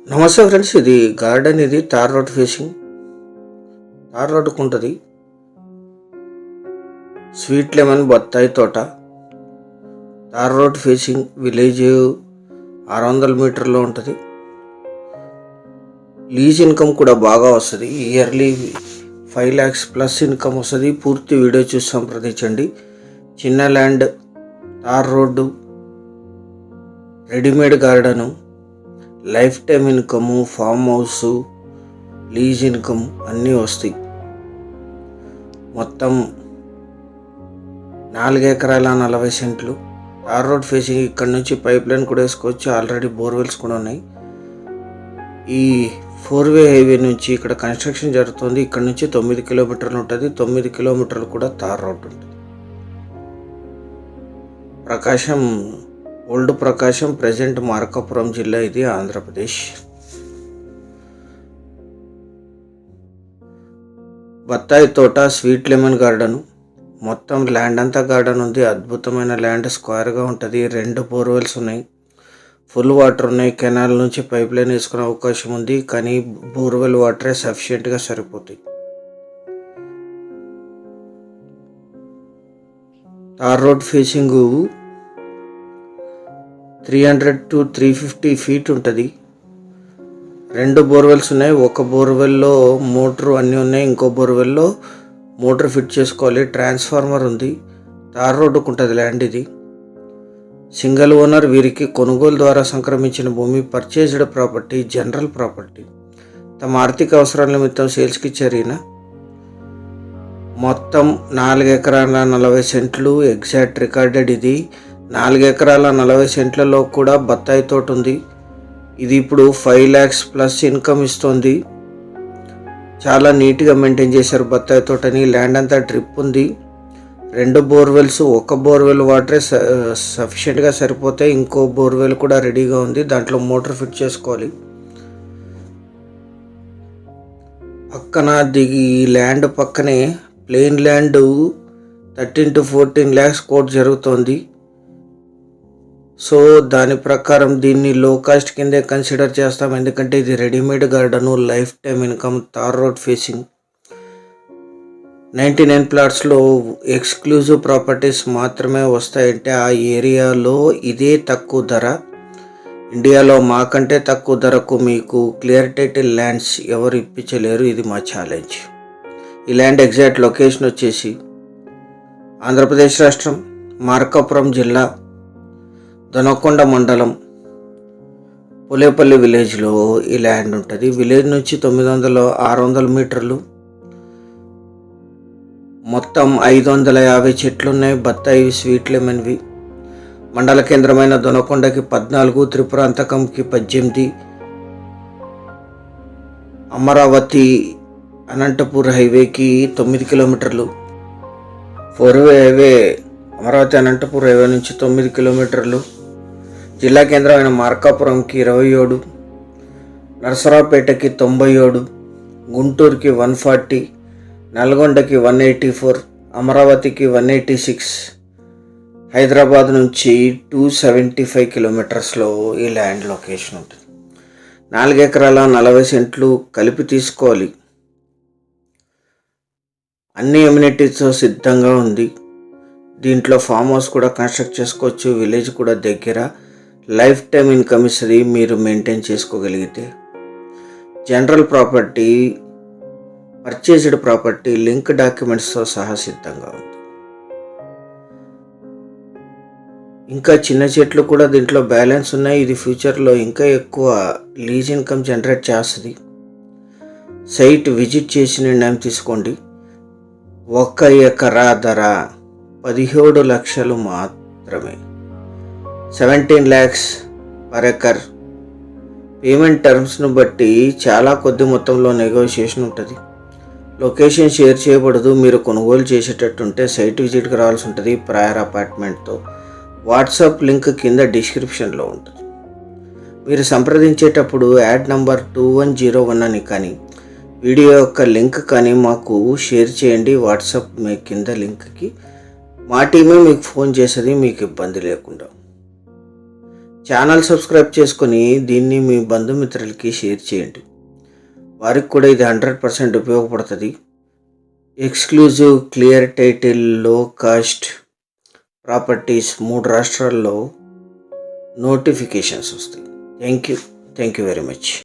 నమస్తే ఫ్రెండ్స్, ఇది గార్డెన్. ఇది తార్ రోడ్ ఫేసింగ్, తార్ రోడ్డుకు ఉంటుంది. స్వీట్ లెమన్ బత్తాయి తోట. తార్ రోడ్ ఫేసింగ్, విలేజ్ 600 మీటర్లో ఉంటుంది. లీజ్ ఇన్కమ్ కూడా బాగా వస్తుంది. ఇయర్లీ 5 lakhs ప్లస్ ఇన్కమ్ వస్తుంది. పూర్తి వీడియో చూసి సంప్రదించండి. చిన్న land, tar road, readymade garden, life time income, farm house, lease income అన్నీ వస్తాయి. మొత్తం 4 ఎకరాల 40 సెంట్లు. తార్ రోడ్ ఫేసింగ్. ఇక్కడ నుంచి పైప్ లైన్ కూడా వేసుకోవచ్చు. ఆల్రెడీ బోర్వెల్స్ కూడా ఉన్నాయి. ఈ 4-వే హైవే నుంచి ఇక్కడ కన్స్ట్రక్షన్ జరుగుతుంది. ఇక్కడ నుంచి 9 కిలోమీటర్లు ఉంటుంది. 9 కిలోమీటర్లు కూడా తార్ రోడ్ ఉంటుంది. ప్రకాశం, ఓల్డ్ ప్రకాశం, ప్రజెంట్ మార్కాపురం జిల్లా. ఇది ఆంధ్రప్రదేశ్. బత్తాయి తోట, స్వీట్ లెమన్ గార్డెన్. మొత్తం ల్యాండ్ అంతా గార్డెన్ ఉంది. అద్భుతమైన ల్యాండ్, స్క్వేర్గా ఉంటుంది. 2 బోర్వెల్స్ ఉన్నాయి. ఫుల్ వాటర్ ఉన్నాయి. కెనాల్ నుంచి పైప్ లైన్ వేసుకునే అవకాశం ఉంది. కానీ బోర్వెల్ వాటరే సఫిషియెంట్గా సరిపోతాయి. తార్ రోడ్ ఫేసింగ్ 300 to 350 ఫీట్ ఉంటుంది. 2 బోర్వెల్స్ ఉన్నాయి. ఒక బోర్వెల్లో మోటార్ అన్నీ ఉన్నాయి. ఇంకో బోర్వెల్లో మోటార్ ఫిట్ చేసుకోవాలి. ట్రాన్స్ఫార్మర్ ఉంది. తార్ రోడ్డుకు ఉంటుంది ల్యాండ్. ఇది సింగిల్ ఓనర్. వీరికి కొనుగోలు ద్వారా సంక్రమించిన భూమి, పర్చేజ్డ్ ప్రాపర్టీ, జనరల్ ప్రాపర్టీ. తమ ఆర్థిక అవసరాల నిమిత్తం సేల్స్కి ఇచ్చారు ఈయన. మొత్తం 4 ఎకరాల 40 సెంట్లు ఎగ్జాక్ట్ రికార్డెడ్. ఇది 4 ఎకరాల 40 సెంట్లలో కూడా బత్తాయి తోట ఉంది. ఇది ఇప్పుడు 5 lakhs ప్లస్ ఇన్కమ్ ఇస్తుంది. చాలా నీట్గా మెయింటైన్ చేశారు బత్తాయి తోటని. ల్యాండ్ అంతా డ్రిప్ ఉంది. 2 బోర్వెల్స్. ఒక బోర్వెల్ వాటరే సఫిషియెంట్గా సరిపోతాయి. ఇంకో బోర్వెల్ కూడా రెడీగా ఉంది. దాంట్లో మోటార్ ఫిట్ చేసుకోవాలి. పక్కన దిగి ల్యాండ్ పక్కనే plain land 13 to 14 lakhs quote జరుగుతోంది. సో దాని ప్రకారం దీన్ని లో కాస్ట్ కిందే కన్సిడర్ చేస్తాం. ఎందుకంటే ఇది readymade garden, life time income, tar road facing. 99 ప్లాట్స్లో ఎక్స్క్లూజివ్ ప్రాపర్టీస్ మాత్రమే వస్తాయంటే ఆ ఏరియాలో ఇదే తక్కువ ధర. ఇండియాలో మాకంటే తక్కువ ధరకు మీకు క్లియర్ టైటిల్ ల్యాండ్స్ ఎవరు ఇప్పించలేరు. ఇది మా ఛాలెంజ్. ఈ ల్యాండ్ ఎగ్జాక్ట్ లొకేషన్ వచ్చేసి ఆంధ్రప్రదేశ్ రాష్ట్రం, మార్కాపురం జిల్లా, దొనకొండ మండలం, పులేపల్లి విలేజ్లో ఈ ల్యాండ్ ఉంటుంది. విలేజ్ నుంచి 600 మీటర్లు. మొత్తం 550 చెట్లు ఉన్నాయి. బత్తాయి, స్వీట్ లెమన్వి. మండల కేంద్రమైన దొనకొండకి 14, త్రిపురాంతకంకి 18, అమరావతి అనంతపూర్ హైవేకి 9 కిలోమీటర్లు. 4-వే హైవే అమరావతి అనంతపూర్ హైవే నుంచి 9 కిలోమీటర్లు. జిల్లా కేంద్రమైన మార్కాపురంకి 27, నరసరావుపేటకి 97, గుంటూరుకి 140, నల్గొండకి 184, అమరావతికి 186, హైదరాబాద్ నుంచి 275 కిలోమీటర్స్లో ఈ ల్యాండ్ లొకేషన్ ఉంటుంది. 4 ఎకరాల 40 సెంట్లు కలిపి తీసుకోవాలి. అన్ని ఎమ్యూనిటీస్తో సిద్ధంగా ఉంది. దీంట్లో ఫామ్ హౌస్ కూడా కన్స్ట్రక్ట్ చేసుకోవచ్చు. విలేజ్ కూడా దగ్గర. లైఫ్ టైం ఇన్కమ్ ఇస్తుంది మీరు మెయింటైన్ చేసుకోగలిగితే. General property, purchased property, link డాక్యుమెంట్స్తో సహా సిద్ధంగా ఉంది. ఇంకా చిన్న చెట్లు కూడా దీంట్లో బ్యాలెన్స్ ఉన్నాయి. ఇది ఫ్యూచర్లో ఇంకా ఎక్కువ లీజ్ ఇన్కమ్ జనరేట్ చేస్తుంది. సైట్ విజిట్ చేసి నిర్ణయం తీసుకోండి. 1 ఎకరా ధర 17 లక్షలు మాత్రమే. 17 lakhs పర్ ఎకర్. పేమెంట్ టర్మ్స్ను బట్టి చాలా కొద్ది మొత్తంలో నెగోషియేషన్ ఉంటుంది. లొకేషన్ షేర్ చేయబడదు. మీరు కొనుగోలు చేసేటట్టుంటే సైట్ విజిట్కి రావాల్సి ఉంటుంది ప్రయర్ అపార్ట్మెంట్తో. వాట్సాప్ లింక్ కింద డిస్క్రిప్షన్లో ఉంటుంది. మీరు సంప్రదించేటప్పుడు యాడ్ నంబర్ 2101 అని కానీ వీడియో యొక్క లింక్ కానీ మాకు షేర్ చేయండి. వాట్సాప్ మీ కింద లింక్కి మా టీమే మీకు ఫోన్ చేసేది, మీకు ఇబ్బంది లేకుండా. ఛానల్ సబ్స్క్రైబ్ చేసుకొని దీన్ని మీ బంధుమిత్రులకి షేర్ చేయండి. వారికి కూడా ఇది 100% ఉపయోగపడుతుంది. ఎక్స్క్లూజివ్, క్లియర్ టైటిల్, లో కాస్ట్ ప్రాపర్టీస్ 3 రాష్ట్రాల్లో నోటిఫికేషన్స్ వస్తాయి. Thank you very much.